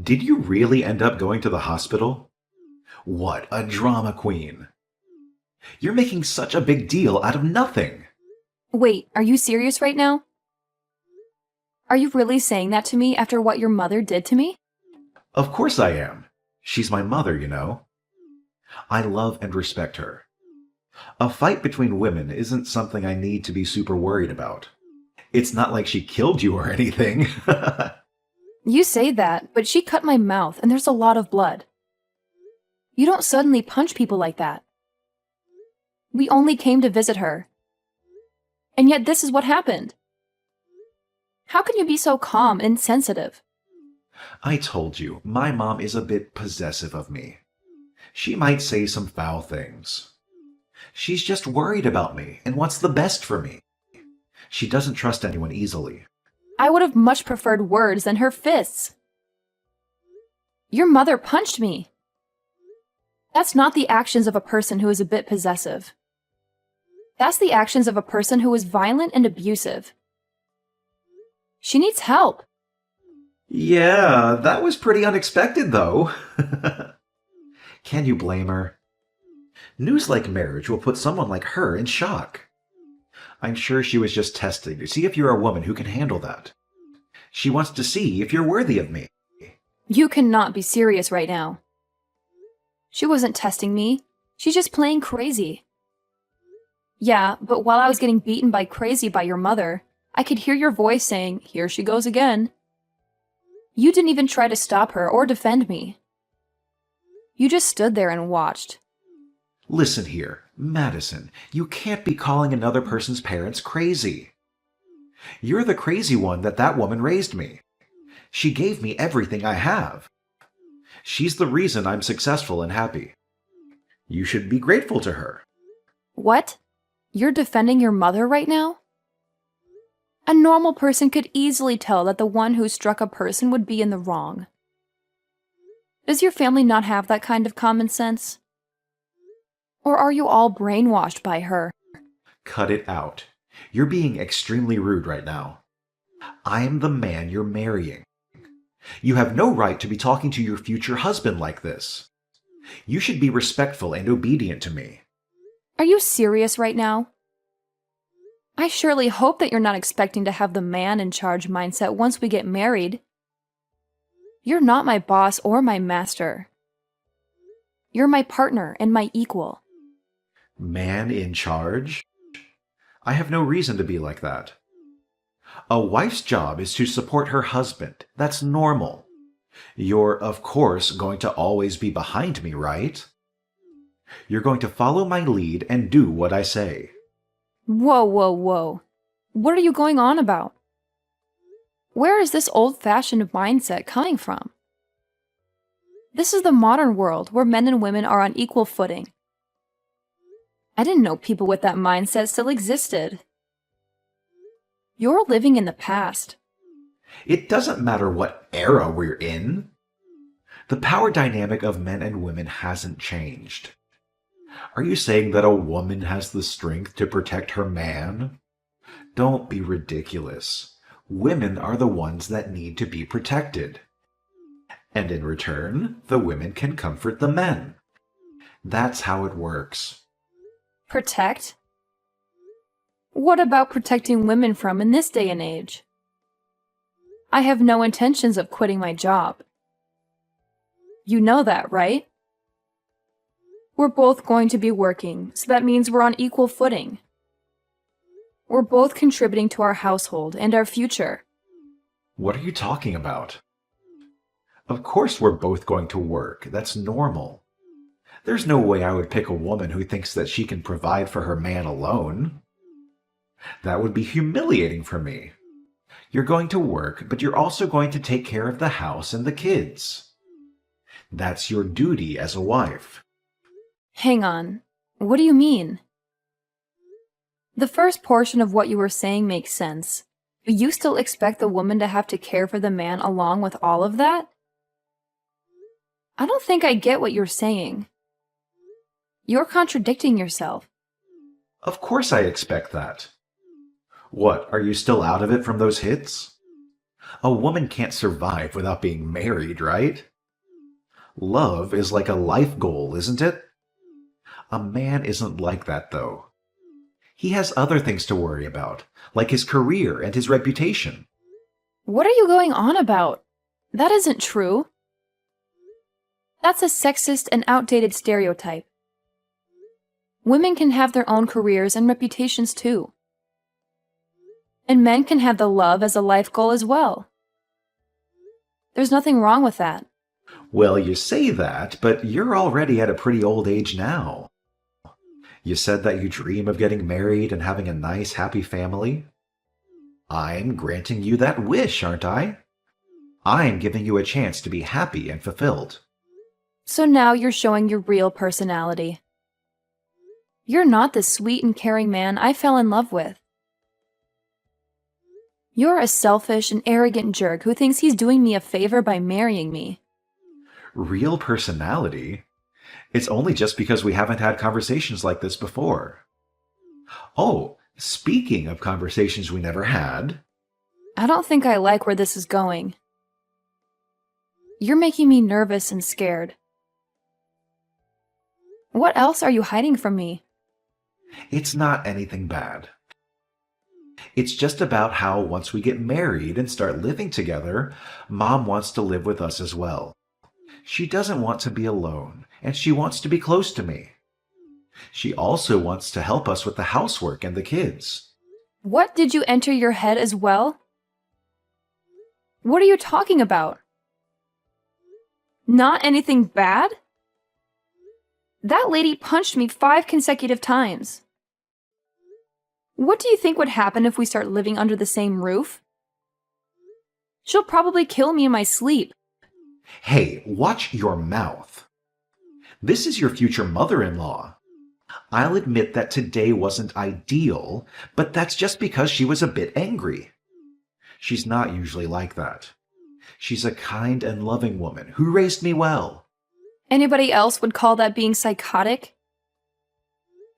Did you really end up going to the hospital? What a drama queen. You're making such a big deal out of nothing. Wait, are you serious right now? Are you really saying that to me after what your mother did to me? Of course I am. She's my mother, you know. I love and respect her. A fight between women isn't something I need to be super worried about. It's not like she killed you or anything. You say that, but she cut my mouth and there's a lot of blood. You don't suddenly punch people like that. We only came to visit her. And yet this is what happened. How can you be so calm and sensitive? I told you, my mom is a bit possessive of me. She might say some foul things. She's just worried about me and wants the best for me. She doesn't trust anyone easily. I would have much preferred words than her fists. Your mother punched me. That's not the actions of a person who is a bit possessive. That's the actions of a person who is violent and abusive. She needs help. Yeah, that was pretty unexpected, though. Can you blame her? News like marriage will put someone like her in shock. I'm sure she was just testing to see if you're a woman who can handle that. She wants to see if you're worthy of me. You cannot be serious right now. She wasn't testing me. She's just playing crazy. Yeah, but while I was getting beaten by crazy by your mother, I could hear your voice saying, "Here she goes again." You didn't even try to stop her or defend me. You just stood there and watched. Listen here, Madison, you can't be calling another person's parents crazy. You're the crazy one that woman raised me. She gave me everything I have. She's the reason I'm successful and happy. You should be grateful to her. What? You're defending your mother right now? A normal person could easily tell that the one who struck a person would be in the wrong. Does your family not have that kind of common sense? Or are you all brainwashed by her? Cut it out. You're being extremely rude right now. I am the man you're marrying. You have no right to be talking to your future husband like this. You should be respectful and obedient to me. Are you serious right now? I surely hope that you're not expecting to have the man in charge mindset once we get married. You're not my boss or my master. You're my partner and my equal. Man in charge? I have no reason to be like that. A wife's job is to support her husband. That's normal. You're, of course, going to always be behind me, right? You're going to follow my lead and do what I say. Whoa, whoa, whoa. What are you going on about? Where is this old-fashioned mindset coming from? This is the modern world where men and women are on equal footing. I didn't know people with that mindset still existed. You're living in the past. It doesn't matter what era we're in. The power dynamic of men and women hasn't changed. Are you saying that a woman has the strength to protect her man? Don't be ridiculous. Women are the ones that need to be protected. And in return, the women can comfort the men. That's how it works. Protect? What about protecting women from in this day and age? I have no intentions of quitting my job. You know that, right? We're both going to be working, so that means we're on equal footing. We're both contributing to our household and our future. What are you talking about? Of course we're both going to work. That's normal. There's no way I would pick a woman who thinks that she can provide for her man alone. That would be humiliating for me. You're going to work, but you're also going to take care of the house and the kids. That's your duty as a wife. Hang on. What do you mean? The first portion of what you were saying makes sense. But you still expect the woman to have to care for the man along with all of that? I don't think I get what you're saying. You're contradicting yourself. Of course I expect that. What, are you still out of it from those hits? A woman can't survive without being married, right? Love is like a life goal, isn't it? A man isn't like that, though. He has other things to worry about, like his career and his reputation. What are you going on about? That isn't true. That's a sexist and outdated stereotype. Women can have their own careers and reputations too. And men can have the love as a life goal as well. There's nothing wrong with that. Well, you say that, but you're already at a pretty old age now. You said that you dream of getting married and having a nice, happy family. I'm granting you that wish, aren't I? I'm giving you a chance to be happy and fulfilled. So now you're showing your real personality. You're not the sweet and caring man I fell in love with. You're a selfish and arrogant jerk who thinks he's doing me a favor by marrying me. Real personality? It's only just because we haven't had conversations like this before. Oh, speaking of conversations we never had. I don't think I like where this is going. You're making me nervous and scared. What else are you hiding from me? It's not anything bad. It's just about how once we get married and start living together, Mom wants to live with us as well. She doesn't want to be alone, and she wants to be close to me. She also wants to help us with the housework and the kids. What did you enter your head as well? What are you talking about? Not anything bad? That lady punched me 5 consecutive times. What do you think would happen if we start living under the same roof? She'll probably kill me in my sleep. Hey, watch your mouth. This is your future mother-in-law. I'll admit that today wasn't ideal, but that's just because she was a bit angry. She's not usually like that. She's a kind and loving woman who raised me well. Anybody else would call that being psychotic?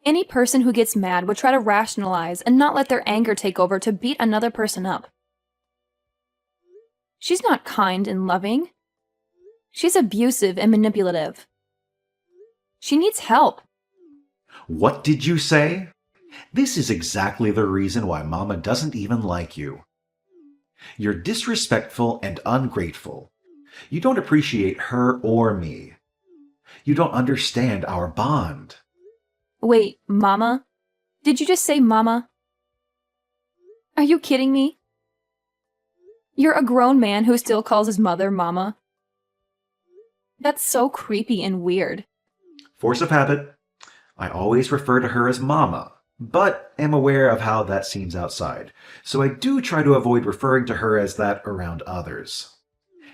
Any person who gets mad would try to rationalize and not let their anger take over to beat another person up. She's not kind and loving. She's abusive and manipulative. She needs help. What did you say? This is exactly the reason why Mama doesn't even like you. You're disrespectful and ungrateful. You don't appreciate her or me. You don't understand our bond. Wait, Mama? Did you just say Mama? Are you kidding me? You're a grown man who still calls his mother Mama. That's so creepy and weird. Force of habit. I always refer to her as Mama, but am aware of how that seems outside, so I do try to avoid referring to her as that around others.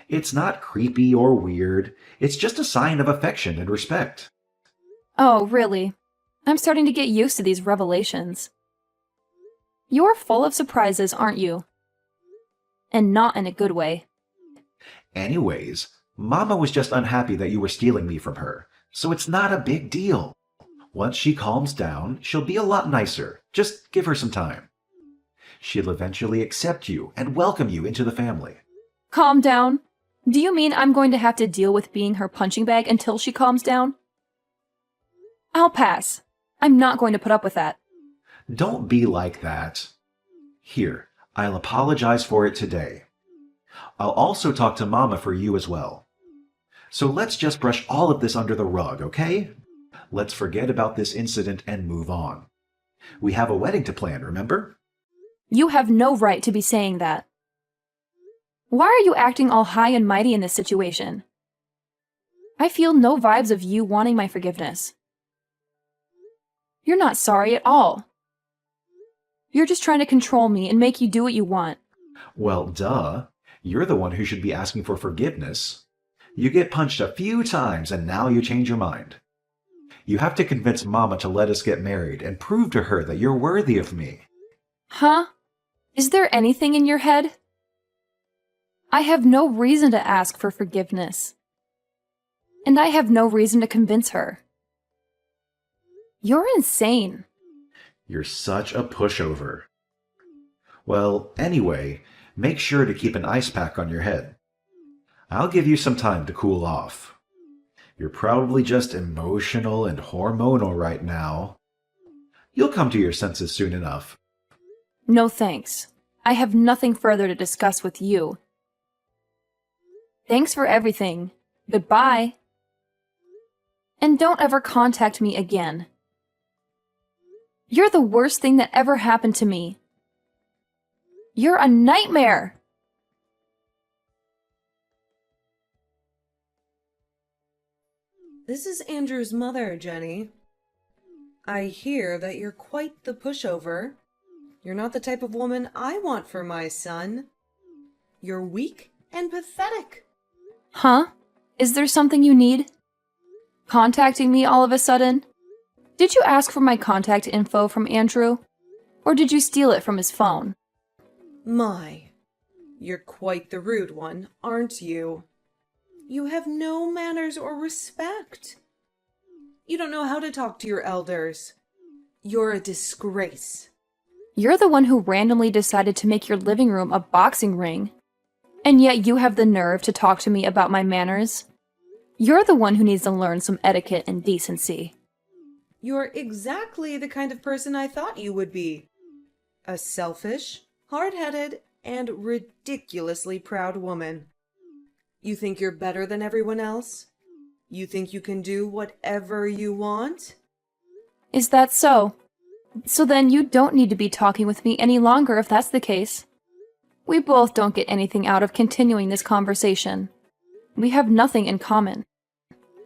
It's not creepy or weird, it's just a sign of affection and respect. Oh, really? I'm starting to get used to these revelations. You're full of surprises, aren't you? And not in a good way. Anyways, Mama was just unhappy that you were stealing me from her, so it's not a big deal. Once she calms down, she'll be a lot nicer. Just give her some time. She'll eventually accept you and welcome you into the family. Calm down? Do you mean I'm going to have to deal with being her punching bag until she calms down? I'll pass. I'm not going to put up with that. Don't be like that. Here, I'll apologize for it today. I'll also talk to Mama for you as well. So let's just brush all of this under the rug, okay? Let's forget about this incident and move on. We have a wedding to plan, remember? You have no right to be saying that. Why are you acting all high and mighty in this situation? I feel no vibes of you wanting my forgiveness. You're not sorry at all. You're just trying to control me and make you do what you want. Well, duh. You're the one who should be asking for forgiveness. You get punched a few times and now you change your mind. You have to convince Mama to let us get married and prove to her that you're worthy of me. Huh? Is there anything in your head? I have no reason to ask for forgiveness. And I have no reason to convince her. You're insane. You're such a pushover. Well, anyway, Make sure to keep an ice pack on your head. I'll give you some time to cool off. You're probably just emotional and hormonal right now. You'll come to your senses soon enough. No thanks. I have nothing further to discuss with you. Thanks for everything. Goodbye. And don't ever contact me again. You're the worst thing that ever happened to me. You're a nightmare! This is Andrew's mother, Jenny. I hear that you're quite the pushover. You're not the type of woman I want for my son. You're weak and pathetic. Huh? Is there something you need? Contacting me all of a sudden? Did you ask for my contact info from Andrew? Or did you steal it from his phone? My, you're quite the rude one, aren't you? You have no manners or respect. You don't know how to talk to your elders. You're a disgrace. You're the one who randomly decided to make your living room a boxing ring. And yet you have the nerve to talk to me about my manners. You're the one who needs to learn some etiquette and decency. You're exactly the kind of person I thought you would be. A selfish, hard-headed, and ridiculously proud woman. You think you're better than everyone else? You think you can do whatever you want? Is that so? So then you don't need to be talking with me any longer if that's the case. We both don't get anything out of continuing this conversation. We have nothing in common.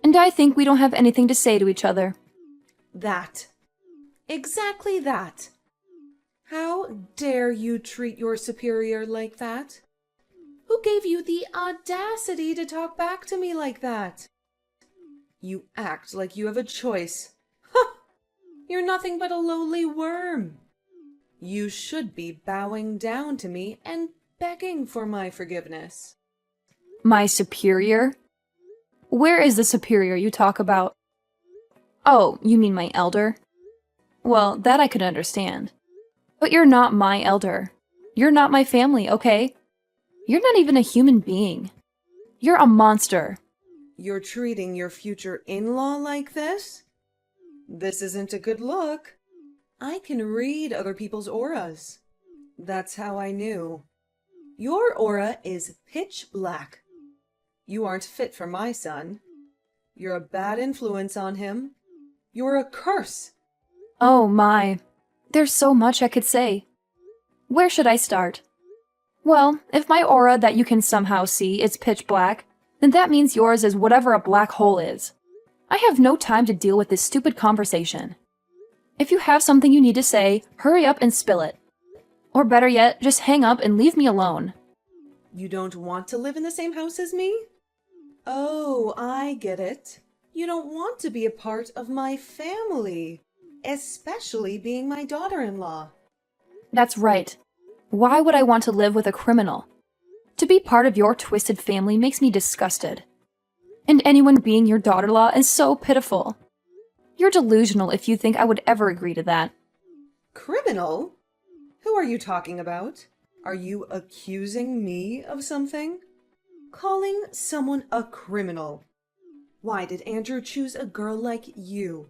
And I think we don't have anything to say to each other. That. Exactly that. How dare you treat your superior like that? Who gave you the audacity to talk back to me like that? You act like you have a choice. Huh! You're nothing but a lowly worm. You should be bowing down to me and begging for my forgiveness. My superior? Where is the superior you talk about? Oh, you mean my elder? Well, that I could understand. But you're not my elder. You're not my family, okay? You're not even a human being. You're a monster. You're treating your future in-law like this? This isn't a good look. I can read other people's auras. That's how I knew. Your aura is pitch black. You aren't fit for my son. You're a bad influence on him. You're a curse. Oh my. There's so much I could say. Where should I start? Well, if my aura that you can somehow see is pitch black, then that means yours is whatever a black hole is. I have no time to deal with this stupid conversation. If you have something you need to say, hurry up and spill it. Or better yet, just hang up and leave me alone. You don't want to live in the same house as me? Oh, I get it. You don't want to be a part of my family, especially being my daughter-in-law. That's right. Why would I want to live with a criminal? To be part of your twisted family makes me disgusted. And anyone being your daughter-in-law is so pitiful. You're delusional if you think I would ever agree to that. Criminal? Who are you talking about? Are you accusing me of something? Calling someone a criminal? Why did Andrew choose a girl like you?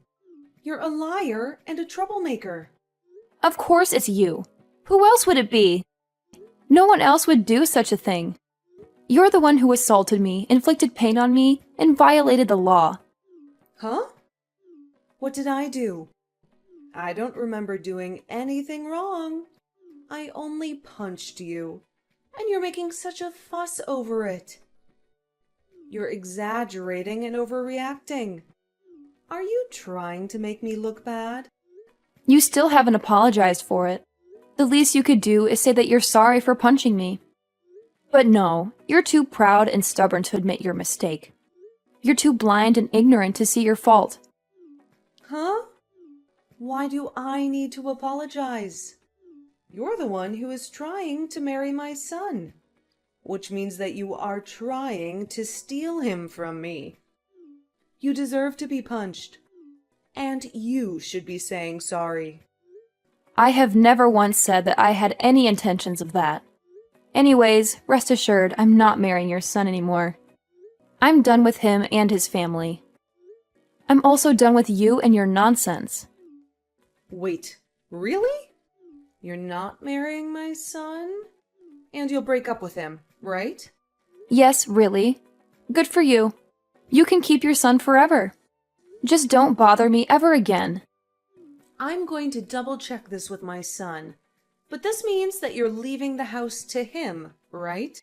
You're a liar and a troublemaker. Of course it's you. Who else would it be? No one else would do such a thing. You're the one who assaulted me, inflicted pain on me, and violated the law. Huh? What did I do? I don't remember doing anything wrong. I only punched you, and you're making such a fuss over it. You're exaggerating and overreacting. Are you trying to make me look bad? You still haven't apologized for it. The least you could do is say that you're sorry for punching me. But no, you're too proud and stubborn to admit your mistake. You're too blind and ignorant to see your fault. Huh? Why do I need to apologize? You're the one who is trying to marry my son, which means that you are trying to steal him from me. You deserve to be punched, and you should be saying sorry. I have never once said that I had any intentions of that. Anyways, rest assured, I'm not marrying your son anymore. I'm done with him and his family. I'm also done with you and your nonsense. Wait, really? You're not marrying my son? And you'll break up with him, right? Yes, really. Good for you. You can keep your son forever. Just don't bother me ever again. I'm going to double check this with my son. But this means that you're leaving the house to him, right?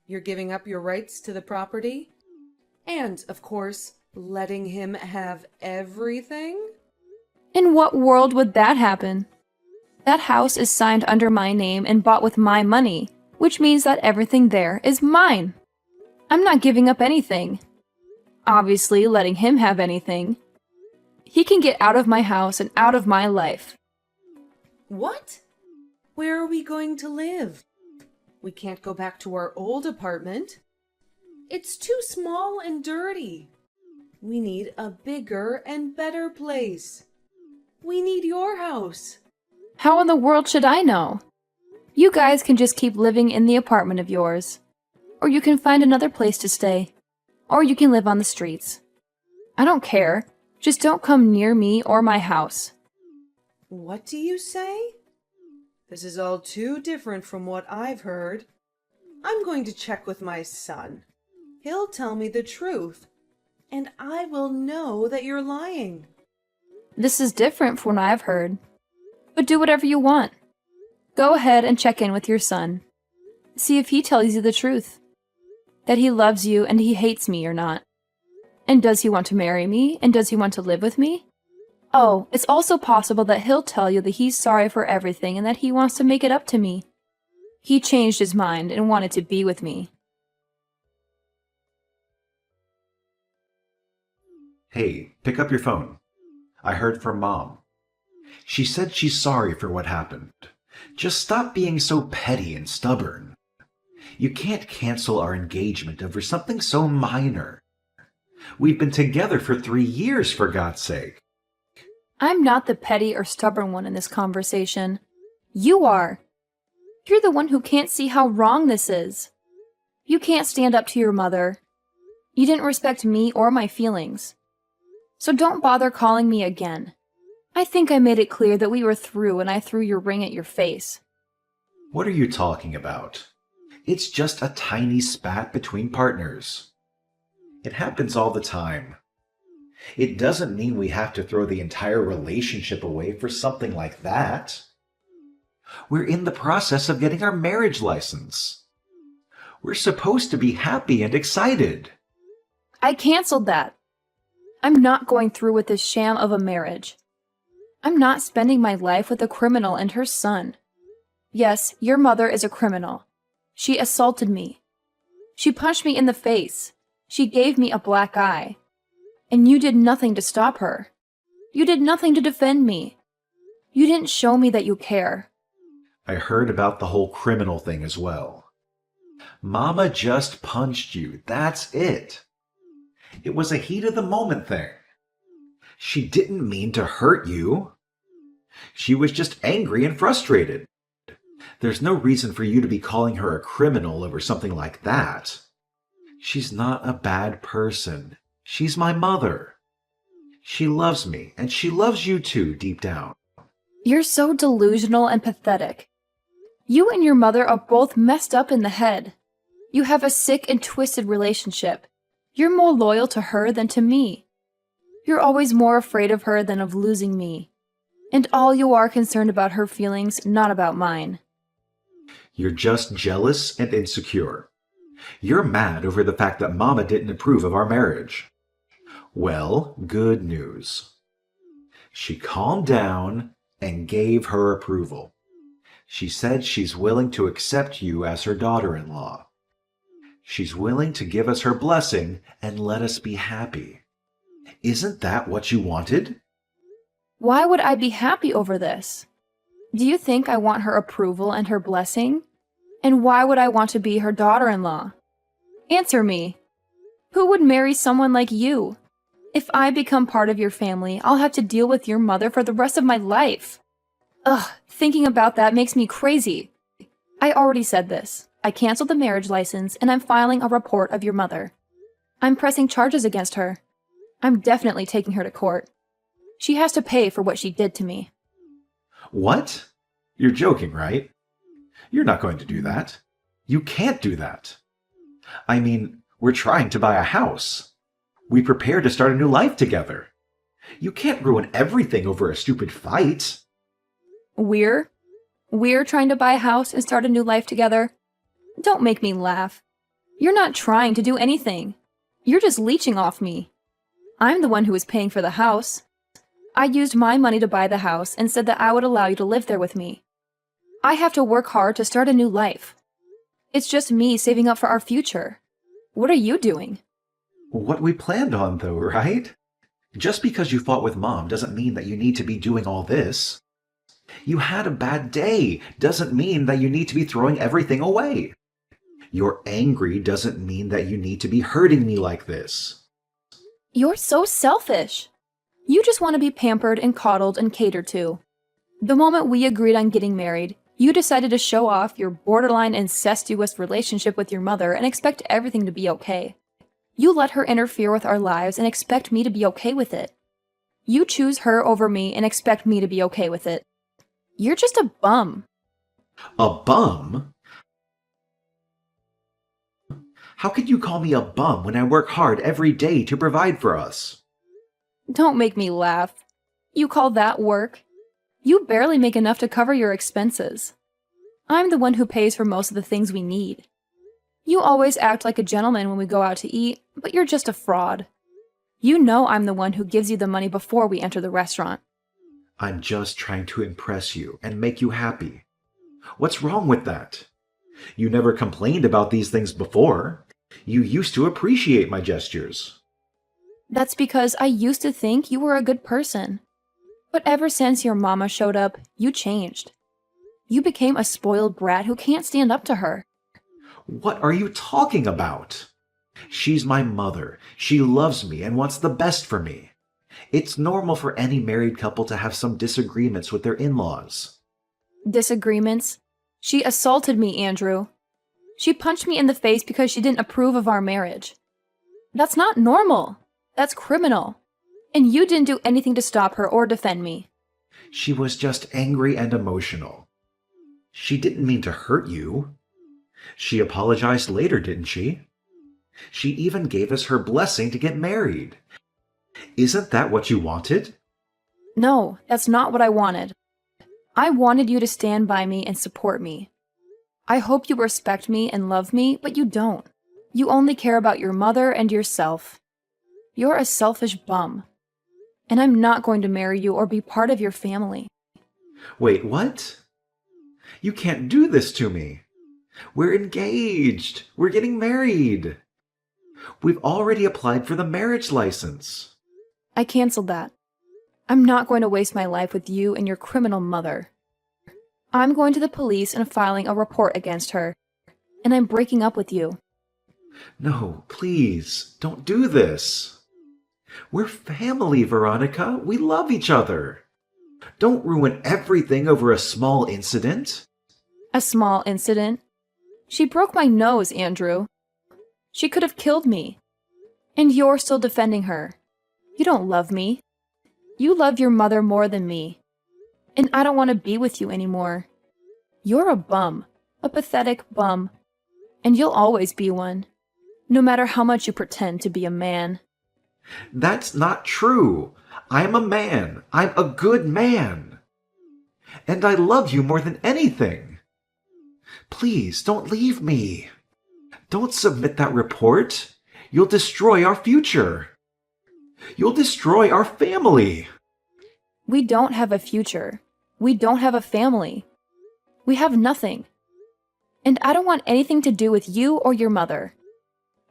You're giving up your rights to the property? And, of course, letting him have everything? In what world would that happen? That house is signed under my name and bought with my money, which means that everything there is mine. I'm not giving up anything. Obviously, letting him have anything. He can get out of my house and out of my life. What? Where are we going to live? We can't go back to our old apartment. It's too small and dirty. We need a bigger and better place. We need your house. How in the world should I know? You guys can just keep living in the apartment of yours. Or you can find another place to stay. Or you can live on the streets. I don't care. Just don't come near me or my house. What do you say? This is all too different from what I've heard. I'm going to check with my son. He'll tell me the truth, and I will know that you're lying. This is different from what I've heard. But do whatever you want. Go ahead and check in with your son. See if he tells you the truth. That he loves you and he hates me or not. And does he want to marry me? And does he want to live with me? Oh, it's also possible that he'll tell you that he's sorry for everything and that he wants to make it up to me. He changed his mind and wanted to be with me. Hey, pick up your phone. I heard from Mom. She said she's sorry for what happened. Just stop being so petty and stubborn. You can't cancel our engagement over something so minor. We've been together for 3 years, for God's sake. I'm not the petty or stubborn one in this conversation. You are. You're the one who can't see how wrong this is. You can't stand up to your mother. You didn't respect me or my feelings. So don't bother calling me again. I think I made it clear that we were through when I threw your ring at your face. What are you talking about? It's just a tiny spat between partners. It happens all the time. It doesn't mean we have to throw the entire relationship away for something like that. We're in the process of getting our marriage license. We're supposed to be happy and excited. I canceled that. I'm not going through with this sham of a marriage. I'm not spending my life with a criminal and her son. Yes, your mother is a criminal. She assaulted me. She punched me in the face. She gave me a black eye. And you did nothing to stop her. You did nothing to defend me. You didn't show me that you care. I heard about the whole criminal thing as well. Mama just punched you, that's it. It was a heat of the moment thing. She didn't mean to hurt you. She was just angry and frustrated. There's no reason for you to be calling her a criminal over something like that. She's not a bad person. She's my mother. She loves me, and she loves you too, deep down. You're so delusional and pathetic. You and your mother are both messed up in the head. You have a sick and twisted relationship. You're more loyal to her than to me. You're always more afraid of her than of losing me. And all you are concerned about her feelings, not about mine. You're just jealous and insecure. You're mad over the fact that Mama didn't approve of our marriage. Well, good news. She calmed down and gave her approval. She said she's willing to accept you as her daughter-in-law. She's willing to give us her blessing and let us be happy. Isn't that what you wanted? Why would I be happy over this? Do you think I want her approval and her blessing? And why would I want to be her daughter-in-law? Answer me. Who would marry someone like you? If I become part of your family, I'll have to deal with your mother for the rest of my life. Ugh, thinking about that makes me crazy. I already said this. I canceled the marriage license and I'm filing a report of your mother. I'm pressing charges against her. I'm definitely taking her to court. She has to pay for what she did to me. What? You're joking, right? You're not going to do that. You can't do that. I mean, we're trying to buy a house. We prepare to start a new life together. You can't ruin everything over a stupid fight. We're trying to buy a house and start a new life together? Don't make me laugh. You're not trying to do anything. You're just leeching off me. I'm the one who is paying for the house. I used my money to buy the house and said that I would allow you to live there with me. I have to work hard to start a new life. It's just me saving up for our future. What are you doing? What we planned on, though, right? Just because you fought with Mom doesn't mean that you need to be doing all this. You had a bad day doesn't mean that you need to be throwing everything away. You're angry doesn't mean that you need to be hurting me like this. You're so selfish. You just want to be pampered and coddled and catered to. The moment we agreed on getting married, you decided to show off your borderline incestuous relationship with your mother and expect everything to be okay. You let her interfere with our lives and expect me to be okay with it. You choose her over me and expect me to be okay with it. You're just a bum. A bum? How could you call me a bum when I work hard every day to provide for us? Don't make me laugh. You call that work? You barely make enough to cover your expenses. I'm the one who pays for most of the things we need. You always act like a gentleman when we go out to eat, but you're just a fraud. You know I'm the one who gives you the money before we enter the restaurant. I'm just trying to impress you and make you happy. What's wrong with that? You never complained about these things before. You used to appreciate my gestures. That's because I used to think you were a good person. But ever since your mama showed up, you changed. You became a spoiled brat who can't stand up to her. What are you talking about? She's my mother. She loves me and wants the best for me. It's normal for any married couple to have some disagreements with their in-laws. Disagreements? She assaulted me, Andrew. She punched me in the face because she didn't approve of our marriage. That's not normal. That's criminal. And you didn't do anything to stop her or defend me. She was just angry and emotional. She didn't mean to hurt you. She apologized later, didn't she? She even gave us her blessing to get married. Isn't that what you wanted? No, that's not what I wanted. I wanted you to stand by me and support me. I hope you respect me and love me, but you don't. You only care about your mother and yourself. You're a selfish bum. And I'm not going to marry you or be part of your family. Wait, what? You can't do this to me. We're engaged. We're getting married. We've already applied for the marriage license. I canceled that. I'm not going to waste my life with you and your criminal mother. I'm going to the police and filing a report against her. And I'm breaking up with you. No, please, don't do this. We're family, Veronica. We love each other. Don't ruin everything over a small incident. A small incident? She broke my nose, Andrew. She could have killed me. And you're still defending her. You don't love me. You love your mother more than me. And I don't want to be with you anymore. You're a bum. A pathetic bum. And you'll always be one. No matter how much you pretend to be a man. That's not true. I'm a man. I'm a good man. And I love you more than anything. Please, don't leave me. Don't submit that report. You'll destroy our future. You'll destroy our family. We don't have a future. We don't have a family. We have nothing. And I don't want anything to do with you or your mother.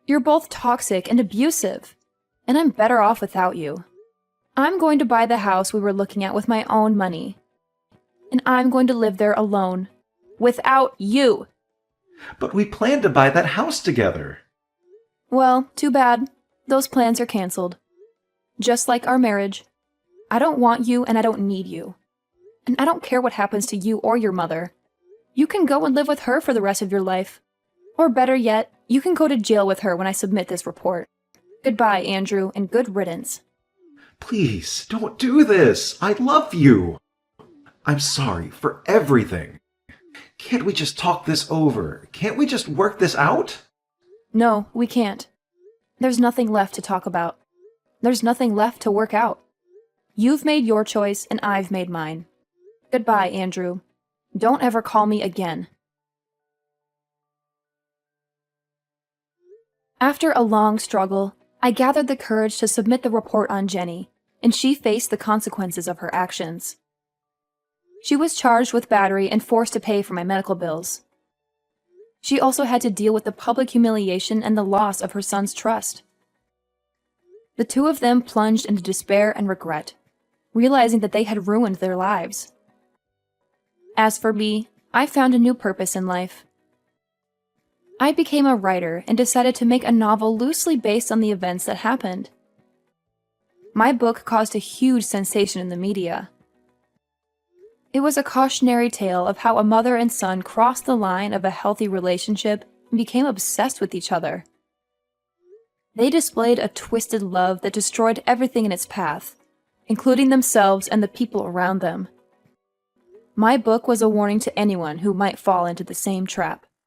You're both toxic and abusive. And I'm better off without you. I'm going to buy the house we were looking at with my own money. And I'm going to live there alone. Without you. But we planned to buy that house together. Well, too bad. Those plans are canceled. Just like our marriage. I don't want you and I don't need you. And I don't care what happens to you or your mother. You can go and live with her for the rest of your life. Or better yet, you can go to jail with her when I submit this report. Goodbye, Andrew, and good riddance. Please, don't do this. I love you. I'm sorry for everything. Can't we just talk this over? Can't we just work this out? No, we can't. There's nothing left to talk about. There's nothing left to work out. You've made your choice, and I've made mine. Goodbye, Andrew. Don't ever call me again. After a long struggle, I gathered the courage to submit the report on Jenny, and she faced the consequences of her actions. She was charged with battery and forced to pay for my medical bills. She also had to deal with the public humiliation and the loss of her son's trust. The two of them plunged into despair and regret, realizing that they had ruined their lives. As for me, I found a new purpose in life. I became a writer and decided to make a novel loosely based on the events that happened. My book caused a huge sensation in the media. It was a cautionary tale of how a mother and son crossed the line of a healthy relationship and became obsessed with each other. They displayed a twisted love that destroyed everything in its path, including themselves and the people around them. My book was a warning to anyone who might fall into the same trap.